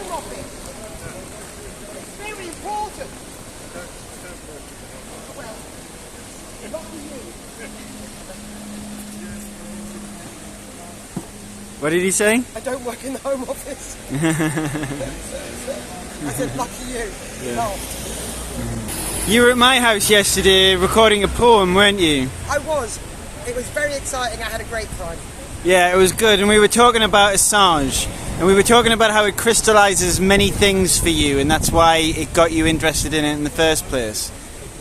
Home Office. It's very important. Well, not for you. What did he say? I don't work in the Home Office. I said, lucky you. Yeah. No. You were at my house yesterday recording a poem, weren't you? I was. It was very exciting. I had a great time. Yeah, it was good, and we were talking about Assange, and we were talking about how it crystallises many things for you, and that's why it got you interested in it in the first place.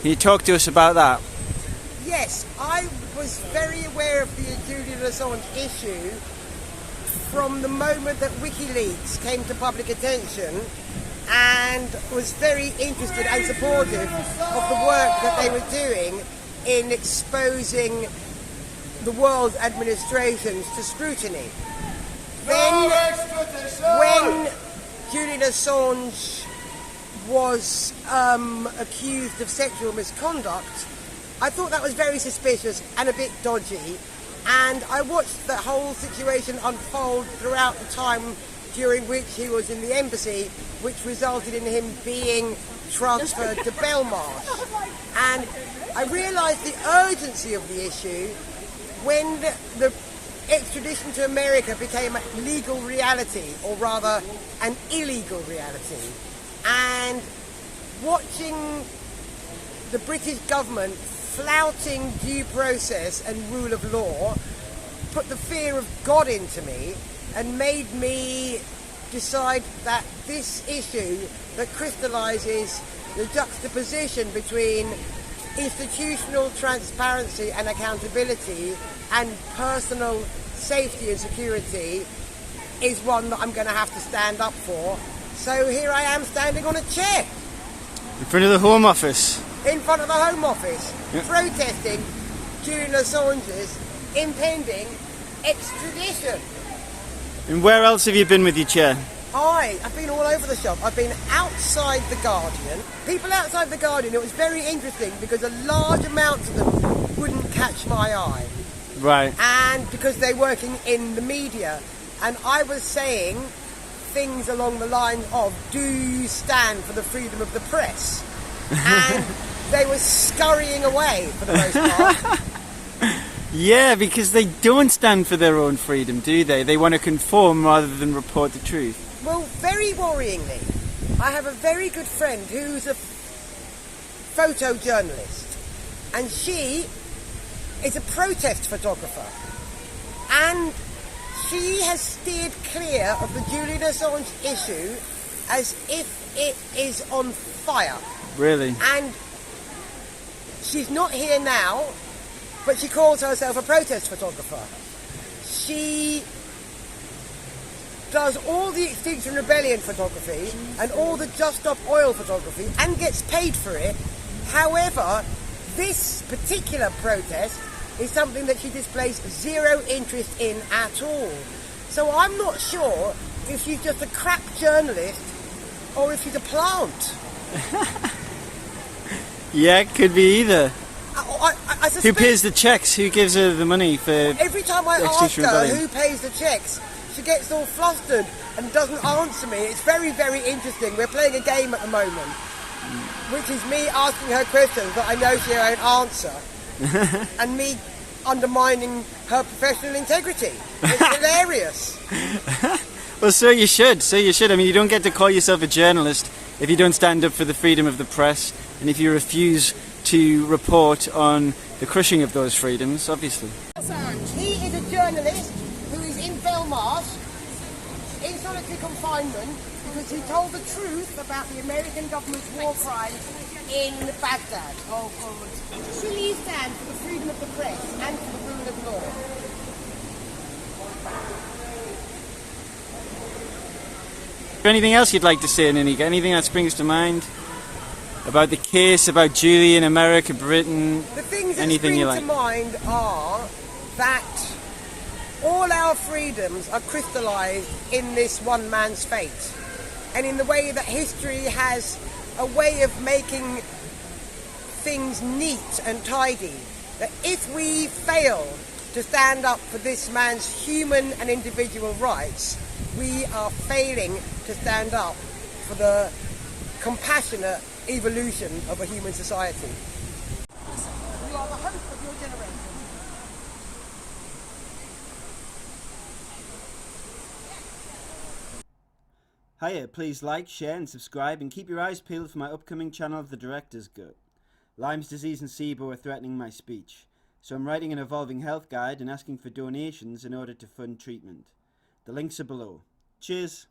Can you talk to us about that? Yes, I was very aware of the Julian Assange issue from the moment that WikiLeaks came to public attention, and was very interested and supportive of the work that they were doing in exposing the world's administrations to scrutiny. Then, when Julian Assange was accused of sexual misconduct, I thought that was very suspicious and a bit dodgy, and I watched the whole situation unfold throughout the time during which he was in the embassy, which resulted in him being transferred to Belmarsh. And I realised the urgency of the issue when the extradition to America became a legal reality, or rather an illegal reality. And watching the British government flouting due process and rule of law put the fear of God into me and made me decide that this issue that crystallises the juxtaposition between institutional transparency and accountability and personal safety and security is one that I'm going to have to stand up for. So here I am standing on a chair. In front of the Home Office. In front of the Home Office, Yep. protesting Julian Assange's impending extradition. And where else have you been with your chair? I've been all over the shop. I've been outside The Guardian. People outside The Guardian, it was very interesting because a large amount of them wouldn't catch my eye. Right. And because they're working in the media. And I was saying things along the lines of, do you stand for the freedom of the press? And they were scurrying away for the most part. Yeah, because they don't stand for their own freedom, do they? They want to conform rather than report the truth. Well, very worryingly, I have a very good friend who's a photojournalist, and she is a protest photographer, and she has steered clear of the Julian Assange issue as if it is on fire. Really? And she's not here now, but she calls herself a protest photographer. She does all the Extinction Rebellion photography and all the Just Stop Oil photography and gets paid for it. However, this particular protest is something that she displays zero interest in at all. So I'm not sure if she's just a crap journalist or if she's a plant. Yeah, it could be either. I suspect Who pays the checks? Who gives her the money for every time I ask Extinction her Rebellion? who pays the checks, she gets all flustered and doesn't answer me. It's very, very interesting. We're playing a game at the moment, which is me asking her questions that I know she won't answer, and me undermining her professional integrity. It's hilarious. Well, so you should. I mean, you don't get to call yourself a journalist if you don't stand up for the freedom of the press and if you refuse to report on the crushing of those freedoms, obviously. He is a journalist who is in Belmarsh in solitary confinement because he told the truth about the American government's war crimes in Baghdad. Oh, God. Will he stand for the freedom of the press and for the rule of law? Is there anything else you'd like to say, Nonika? Anything that springs to mind about the case, about Julian, America, Britain? The things that anything spring you like to mind are that all our freedoms are crystallised in this one man's fate, and in the way that history has a way of making things neat and tidy, that if we fail to stand up for this man's human and individual rights, we are failing to stand up for the compassionate evolution of a human society. You are the hope of your generation. Hiya, please like, share and subscribe, and keep your eyes peeled for my upcoming channel of The Director's Gut. Lyme's disease and SIBO are threatening my speech, so I'm writing an evolving health guide and asking for donations in order to fund treatment. The links are below. Cheers!